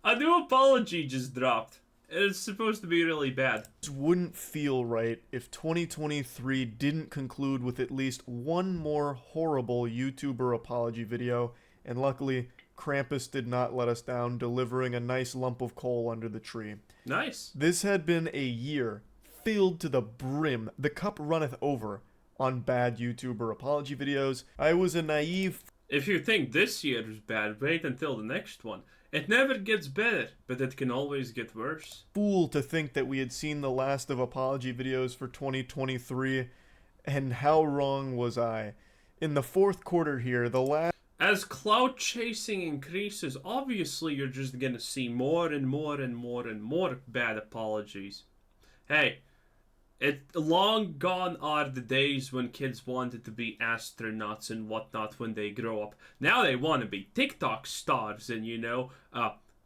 A new apology just dropped. It's supposed to be really bad. This wouldn't feel right if 2023 didn't conclude with at least one more horrible YouTuber apology video, and luckily, Krampus did not let us down, delivering a nice lump of coal under the tree. Nice. This had been a year filled to the brim, the cup runneth over, on bad YouTuber apology videos. I was a naive... If you think this year is bad, wait until the next one. It never gets better, but it can always get worse. Fool to think that we had seen the last of apology videos for 2023, and how wrong was I. In the fourth quarter here, the last... As clout chasing increases, obviously you're just gonna see more and more and more and more bad apologies. Hey, long gone are the days when kids wanted to be astronauts and whatnot when they grow up. Now they want to be TikTok stars and,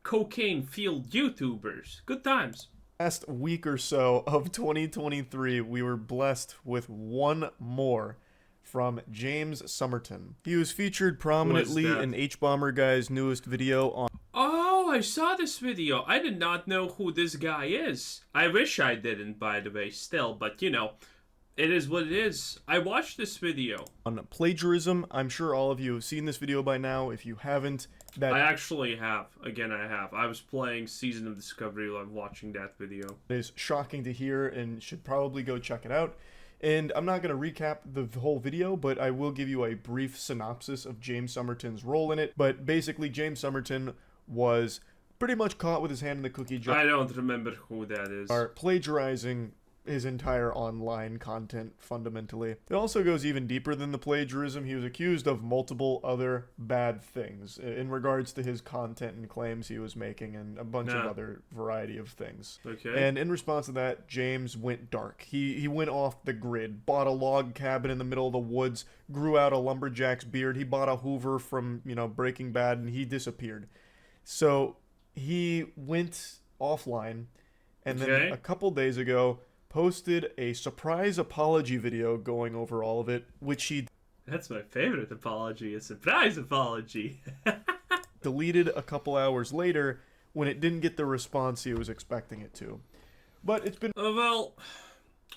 cocaine-fueled YouTubers. Good times. Last week or so of 2023, we were blessed with one more from James Somerton. He was featured prominently in H-Bomber Guy's newest video on... Oh, I saw this video. I did not know who this guy is. I wish I didn't, by the way, still, but it is what it is. I watched this video. On plagiarism. I'm sure all of you have seen this video by now. If you haven't, I actually have. Again, I have. I was playing Season of Discovery while watching that video. It is shocking to hear and should probably go check it out. And I'm not going to recap the whole video, but I will give you a brief synopsis of James Somerton's role in it. But basically, James Somerton was pretty much caught with his hand in the cookie jar. I don't remember who that is. Plagiarizing his entire online content, fundamentally. It also goes even deeper than the plagiarism. He was accused of multiple other bad things in regards to his content and claims he was making and a bunch of other variety of things. Okay. And in response to that, James went dark. He went off the grid, bought a log cabin in the middle of the woods, grew out a lumberjack's beard. He bought a Hoover from, Breaking Bad, and he disappeared. So he went offline, and then a couple days ago posted a surprise apology video going over all of it, which he... That's my favorite apology, a surprise apology. deleted a couple hours later when it didn't get the response he was expecting it to. But it's been... well,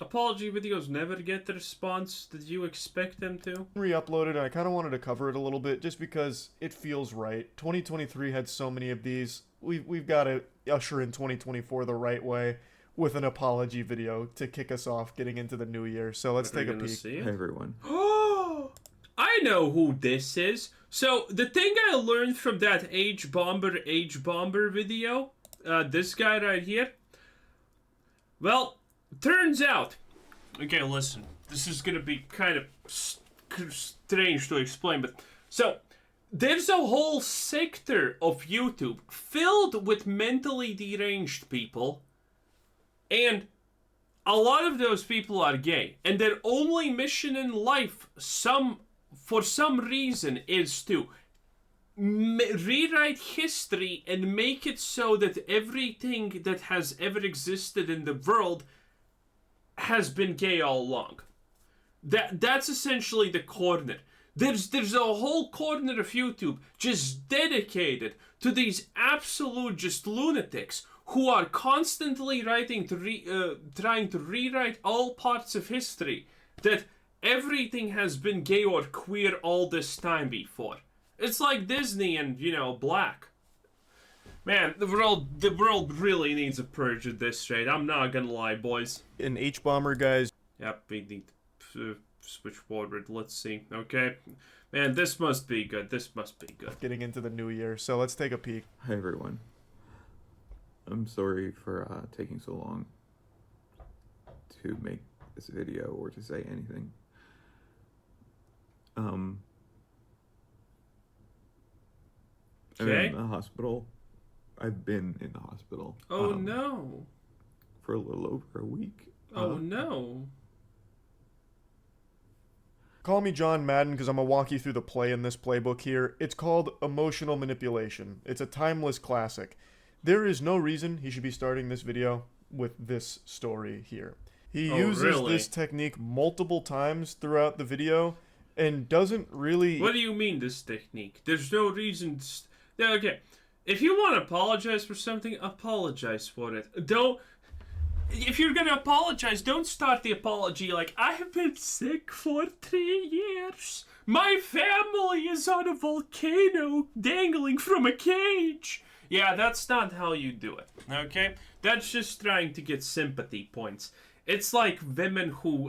apology videos never get the response that you expect them to. Re-uploaded, and I kind of wanted to cover it a little bit just because it feels right. 2023 had so many of these. We've got to usher in 2024 the right way with an apology video to kick us off getting into the new year. So let's take a peek. Hey everyone. I know who this is. So the thing I learned from that H-Bomber video, this guy right here, well, turns out, okay, listen, this is gonna be kind of strange to explain, but so there's a whole sector of YouTube filled with mentally deranged people, and a lot of those people are gay, and their only mission in life, for some reason, is to rewrite history and make it so that everything that has ever existed in the world has been gay all along. That's essentially the corner. There's a whole corner of YouTube just dedicated to these absolute just lunatics who are constantly trying to rewrite all parts of history, that everything has been gay or queer all this time before. It's like Disney and, black. Man, the world really needs a purge at this rate. I'm not gonna lie, boys. In H-Bomber Guys. Yep, we need to switch forward. Let's see. Okay. Man, this must be good. This must be good. Getting into the new year, so let's take a peek. Hi everyone. I'm sorry for taking so long to make this video or to say anything. I'm in the hospital. I've been in the hospital. Oh no. For a little over a week. Oh no. Call me John Madden because I'm going to walk you through the play in this playbook here. It's called Emotional Manipulation. It's a timeless classic. There is no reason he should be starting this video with this story here. He uses this technique multiple times throughout the video and doesn't really... What do you mean, this technique? There's no reason... Okay, If you want to apologize for something, apologize for it. Don't. If you're gonna apologize, don't start the apology like, I have been sick for 3 years. My family is on a volcano dangling from a cage. Yeah, that's not how you do it, okay? That's just trying to get sympathy points. It's like women who,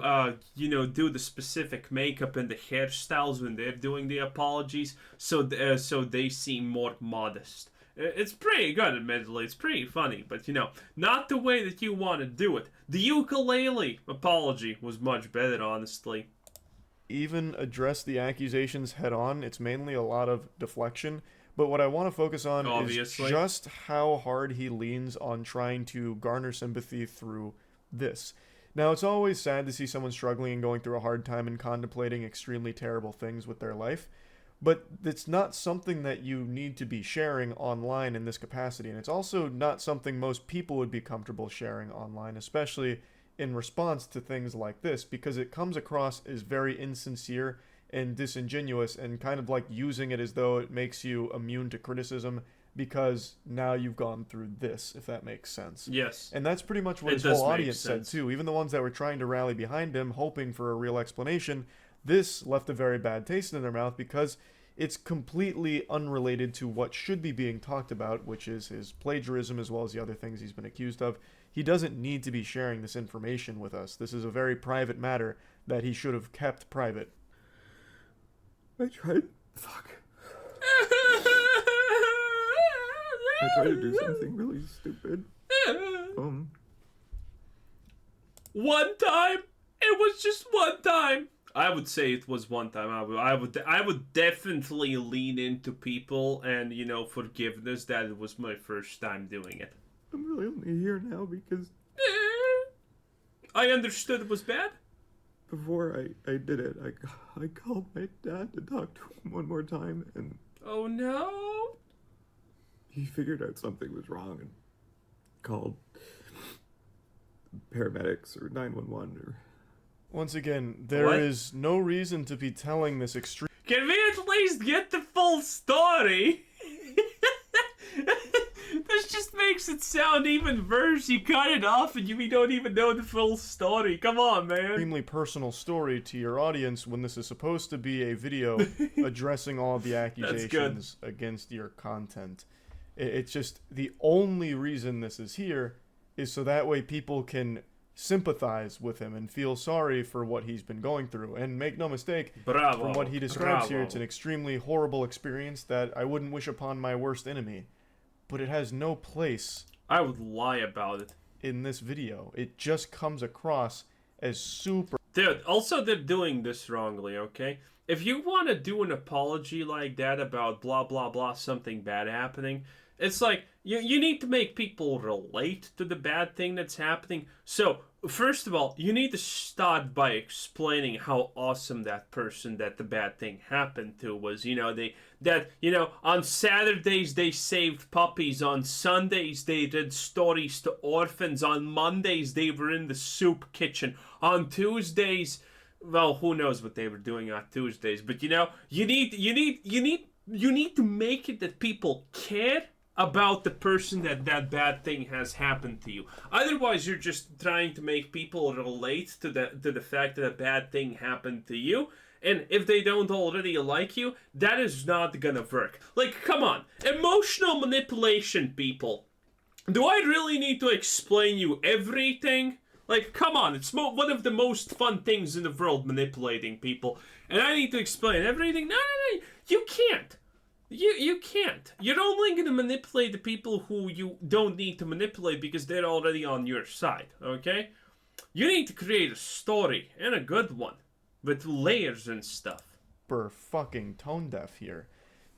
do the specific makeup and the hairstyles when they're doing the apologies, so they seem more modest. It's pretty good, admittedly. It's pretty funny, but, not the way that you want to do it. The ukulele apology was much better, honestly. Even address the accusations head on. It's mainly a lot of deflection. But what I want to focus on Obviously. is just how hard he leans on trying to garner sympathy through this. Now, it's always sad to see someone struggling and going through a hard time and contemplating extremely terrible things with their life. But it's not something that you need to be sharing online in this capacity. And it's also not something most people would be comfortable sharing online, especially in response to things like this, because it comes across as very insincere and disingenuous and kind of like using it as though it makes you immune to criticism because now you've gone through this, if that makes sense. Yes. And that's pretty much what his whole audience said too. Even the ones that were trying to rally behind him, hoping for a real explanation, this left a very bad taste in their mouth because it's completely unrelated to what should be being talked about, which is his plagiarism as well as the other things he's been accused of. He doesn't need to be sharing this information with us. This is a very private matter that he should have kept private. I tried to do something really stupid. One time? It was just one time. I would say it was one time. I would definitely lean into people and, forgiveness that it was my first time doing it. I'm really only here now because I understood it was bad. before I did it, I called my dad to talk to him one more time, and Oh no! he figured out something was wrong and called paramedics or 911 or... Once again, there is no reason to be telling this extreme... Can we at least get the full story? This just makes it sound even worse. You cut it off and we don't even know the full story. Come on, man. extremely personal story to your audience when this is supposed to be a video addressing all the accusations against your content. It's just the only reason this is here is so that way people can sympathize with him and feel sorry for what he's been going through. And make no mistake, from what he describes here, it's an extremely horrible experience that I wouldn't wish upon my worst enemy. But it has no place. I would lie about it. In this video. It just comes across as super... Dude, also they're doing this wrongly, okay? If you want to do an apology like that about blah blah blah something bad happening, it's like, you need to make people relate to the bad thing that's happening. So, first of all, you need to start by explaining how awesome that person that the bad thing happened to was. On Saturdays they saved puppies, on Sundays they did stories to orphans, on Mondays they were in the soup kitchen, on Tuesdays, well, who knows what they were doing on Tuesdays, but you need to make it that people care about the person that bad thing has happened to you. Otherwise, you're just trying to make people relate to the fact that a bad thing happened to you. And if they don't already like you, that is not gonna work. Like, come on. Emotional manipulation, people. Do I really need to explain you everything? Like, come on. It's one of the most fun things in the world, manipulating people. And I need to explain everything? No. You can't. You can't. You're only going to manipulate the people who you don't need to manipulate because they're already on your side, okay? You need to create a story, and a good one, with layers and stuff. Fucking tone deaf here.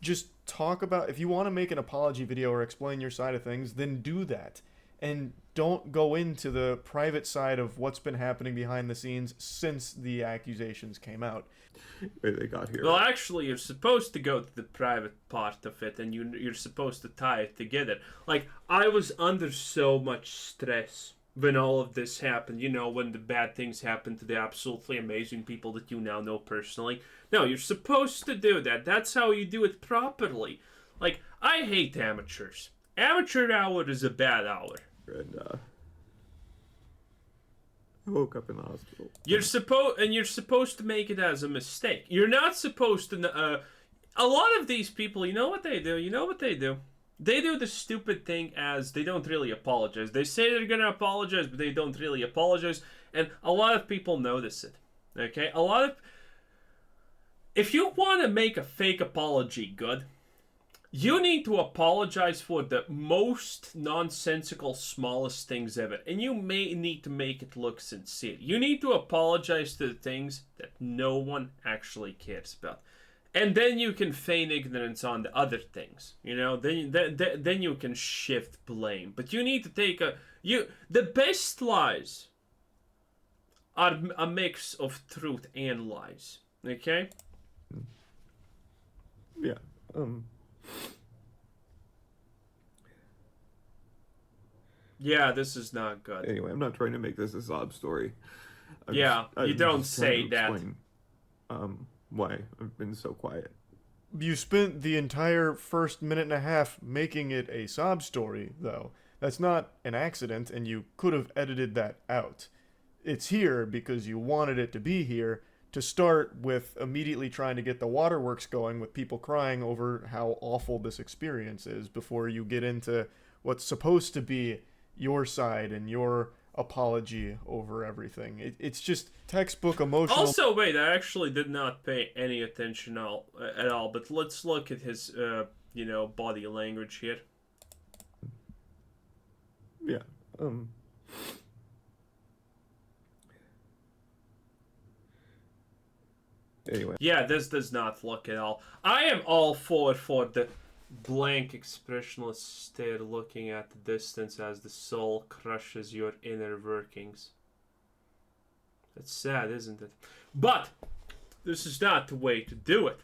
Just talk about, if you want to make an apology video or explain your side of things, then do that. And don't go into the private side of what's been happening behind the scenes since the accusations came out. Way they got here. Well, actually, you're supposed to go to the private part of it, and you're supposed to tie it together. Like, I was under so much stress when all of this happened. When the bad things happened to the absolutely amazing people that you now know personally. No, you're supposed to do that. That's how you do it properly. Like, I hate amateurs. Amateur hour is a bad hour. And I woke up in the hospital. You're supposed to make it as a mistake. You're not supposed to. A lot of these people, you know what they do? They do the stupid thing as they don't really apologize. They say they're gonna apologize, but they don't really apologize, and a lot of people notice it. Okay, if you want to make a fake apology good, you need to apologize for the most nonsensical, smallest things ever. And you may need to make it look sincere. You need to apologize to the things that no one actually cares about. And then you can feign ignorance on the other things. Then you can shift blame. But you need to take the best lies are a mix of truth and lies. Okay? Yeah. Yeah, this is not good. Anyway, I'm not trying to make this a sob story. You don't say that. Explain, why I've been so quiet. You spent the entire first minute and a half making it a sob story, though. That's not an accident, and you could have edited that out. It's here because you wanted it to be here, to start with immediately trying to get the waterworks going with people crying over how awful this experience is before you get into what's supposed to be your side and your apology over everything. It's just textbook emotional. Also, wait, I actually did not pay any attention at all, but let's look at his, body language here. Yeah. Anyway. Yeah, this does not look at all. I am all for the blank expressionless stare looking at the distance as the soul crushes your inner workings. That's sad, isn't it? But this is not the way to do it.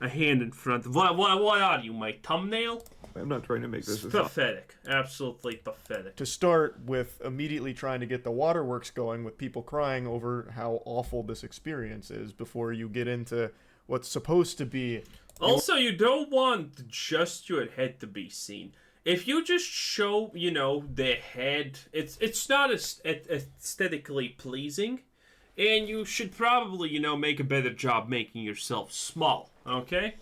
A hand in front of what are you, my thumbnail? I'm not trying to make this pathetic. Absolutely pathetic. To start with immediately trying to get the waterworks going with people crying over how awful this experience is before you get into what's supposed to be. Also, you don't want just your head to be seen. If you just show, the head, it's not aesthetically pleasing, and you should probably, make a better job making yourself small, okay?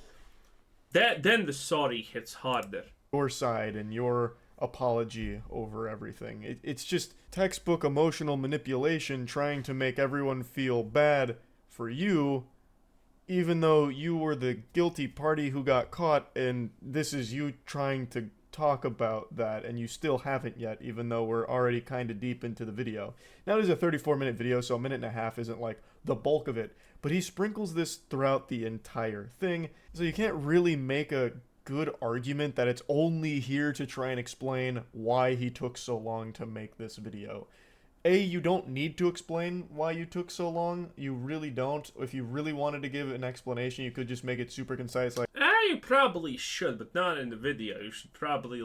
Then the sorry hits harder. Your side and your apology over everything. It's just textbook emotional manipulation trying to make everyone feel bad for you, even though you were the guilty party who got caught, and this is you trying to talk about that, and you still haven't yet, even though we're already kind of deep into the video. Now, it is a 34-minute video, so a minute and a half isn't like the bulk of it, but he sprinkles this throughout the entire thing, so you can't really make a good argument that it's only here to try and explain why he took so long to make this video. You don't need to explain why you took so long. You really don't. If you really wanted to give an explanation, you could just make it super concise, like, you probably should, but not in the video. You should probably,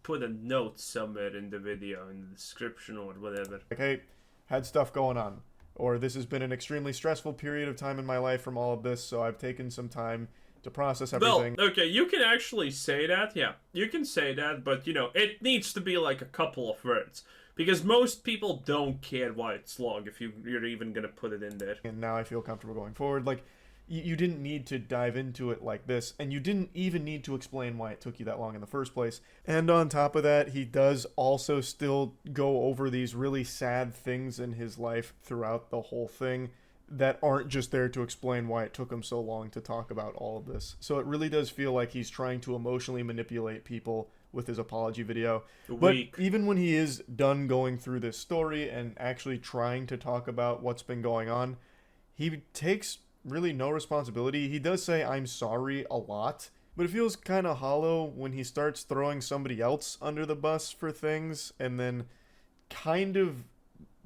put a note somewhere in the video, in the description or whatever. like, hey, had stuff going on. Or this has been an extremely stressful period of time in my life from all of this, so I've taken some time to process everything. Well, okay, you can actually say that, yeah. You can say that, but, it needs to be like a couple of words. Because most people don't care why it's long if you're even going to put it in there. And now I feel comfortable going forward. Like, you didn't need to dive into it like this, and you didn't even need to explain why it took you that long in the first place. And on top of that, he does also still go over these really sad things in his life throughout the whole thing that aren't just there to explain why it took him so long to talk about all of this. So it really does feel like he's trying to emotionally manipulate people with his apology video. But even when he is done going through this story and actually trying to talk about what's been going on, he takes really no responsibility. He does say, "I'm sorry," a lot, but it feels kind of hollow when he starts throwing somebody else under the bus for things and then kind of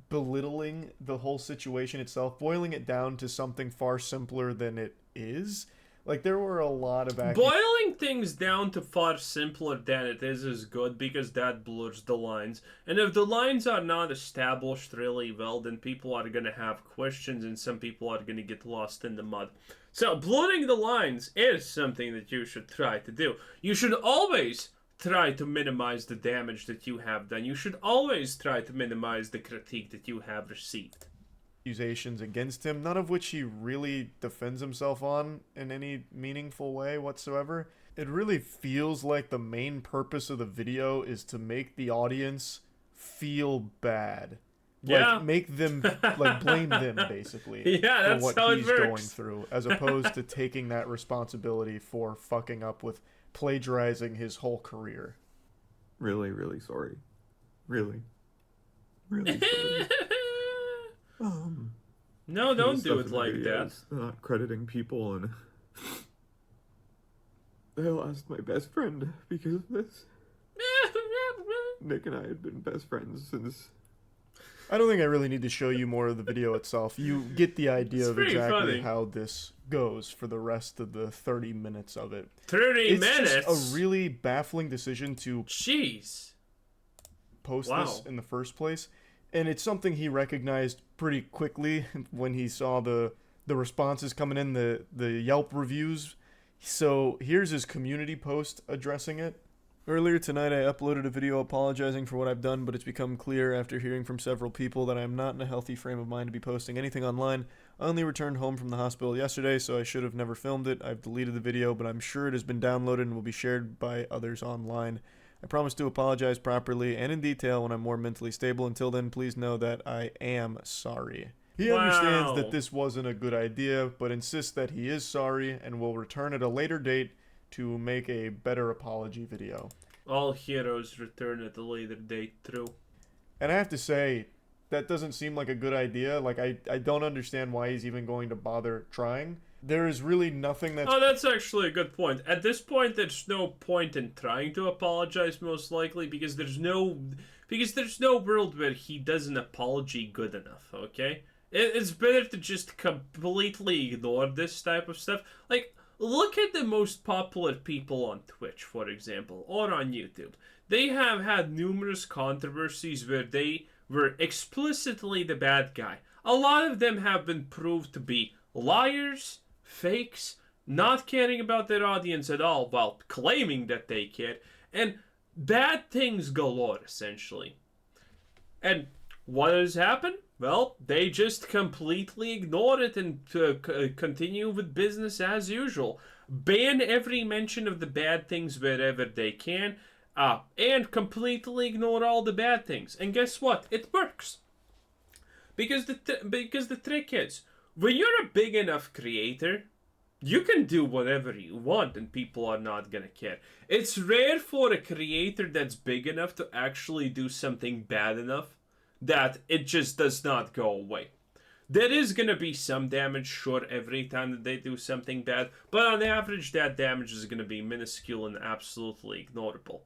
belittling the whole situation itself, boiling it down to something far simpler than it is. Like, there were a lot of boiling things down to far simpler than it is good, because that blurs the lines. And if the lines are not established really well, then people are going to have questions and some people are going to get lost in the mud. So blurring the lines is something that you should try to do. You should always try to minimize the damage that you have done. You should always try to minimize the critique that you have received. Accusations against him, none of which he really defends himself on in any meaningful way whatsoever. It really feels like the main purpose of the video is to make the audience feel bad. Yeah. Like, make them, like, blame them, basically, Yeah, that's for what how it he's works. going through, as opposed to taking that responsibility for fucking up with plagiarizing his whole career. Really, really sorry. Really. Really sorry. No, don't do stuff it in the like that. videos, not crediting people, and I lost my best friend because of this. Nick and I had been best friends since. I don't think I really need to show you more of the video itself. You get the idea It's of pretty exactly funny. how this goes for the rest of the 30 minutes of it. 30 It's minutes? just a really baffling decision to Jeez. post Wow. this in the first place. And it's something he recognized pretty quickly when he saw the responses coming in, the Yelp reviews. So here's his community post addressing it. Earlier tonight, I uploaded a video apologizing for what I've done, but it's become clear after hearing from several people that I am not in a healthy frame of mind to be posting anything online. I only returned home from the hospital yesterday, so I should have never filmed it. I've deleted the video, but I'm sure it has been downloaded and will be shared by others online. I promise to apologize properly and in detail when I'm more mentally stable. Until then, please know that I am sorry. He understands that this wasn't a good idea, but insists that he is sorry and will return at a later date to make a better apology video. All heroes return at a later date, true. And I have to say, that doesn't seem like a good idea. Like, I don't understand why he's even going to bother trying. There is really nothing that's... Oh, that's actually a good point. At this point, there's no point in trying to apologize, most likely, because there's no world where he does an apology good enough, okay? It's better to just completely ignore this type of stuff. Like, look at the most popular people on Twitch, for example, or on YouTube. They have had numerous controversies where they were explicitly the bad guy. A lot of them have been proved to be liars, fakes, not caring about their audience at all while claiming that they cared, and bad things galore, essentially. And what has happened? Well, they just completely ignore it and continue with business as usual. Ban every mention of the bad things wherever they can, and completely ignore all the bad things. And guess what? It works. Because the trick is, when you're a big enough creator, you can do whatever you want and people are not gonna care. It's rare for a creator that's big enough to actually do something bad enough that it just does not go away. There is gonna be some damage, sure, every time that they do something bad, but on average that damage is gonna be minuscule and absolutely ignorable.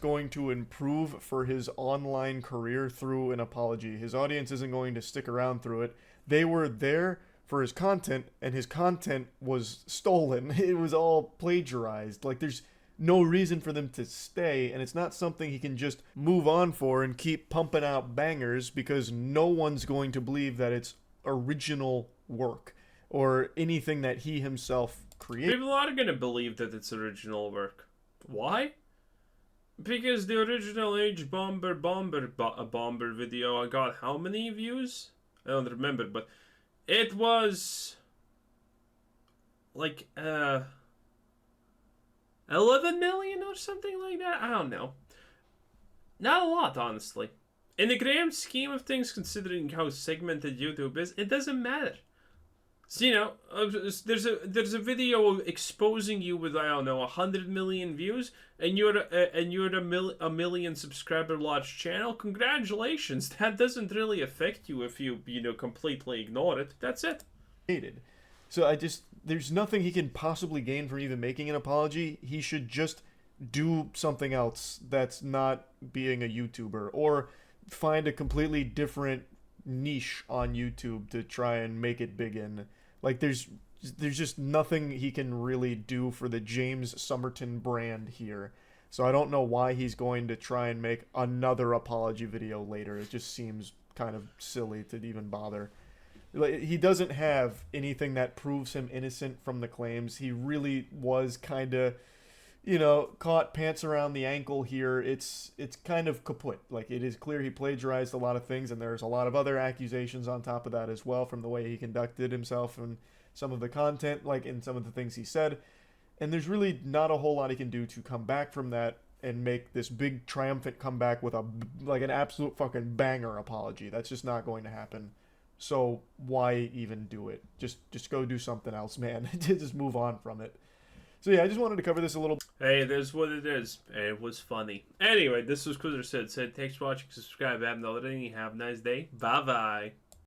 going to improve for his online career through an apology. His audience isn't going to stick around through it. They were there for his content, and his content was stolen. It was all plagiarized. Like, there's no reason for them to stay, and it's not something he can just move on for and keep pumping out bangers, because no one's going to believe that it's original work or anything that he himself created. People are gonna believe that it's original work. Why? Because the original Bomber video got how many views? I don't remember, but it was like 11 million or something like that. I don't know. Not a lot, honestly. In the grand scheme of things, considering how segmented YouTube is, it doesn't matter. So, you know, there's a video exposing you with, I don't know, 100 million views, and you're a million subscriber large channel. Congratulations. That doesn't really affect you if you completely ignore it. That's it. So there's nothing he can possibly gain from even making an apology. He should just do something else that's not being a YouTuber, or find a completely different niche on YouTube to try and make it big in. Like, there's there's just nothing he can really do for the James Somerton brand here. So I don't know why he's going to try and make another apology video later. It just seems kind of silly to even bother. Like, he doesn't have anything that proves him innocent from the claims. He really was kind of, caught pants around the ankle here. It's kind of kaput. Like, it is clear he plagiarized a lot of things, and there's a lot of other accusations on top of that as well from the way he conducted himself and some of the content, like in some of the things he said. And there's really not a whole lot he can do to come back from that and make this big triumphant comeback with an absolute fucking banger apology. That's just not going to happen. So why even do it? Just go do something else, man. Just move on from it. So yeah, I just wanted to cover this a little. Hey, it is what it is. And it was funny. Anyway, this was Quizzer said, thanks for watching, subscribe, have another thing. Have a nice day. Bye-bye.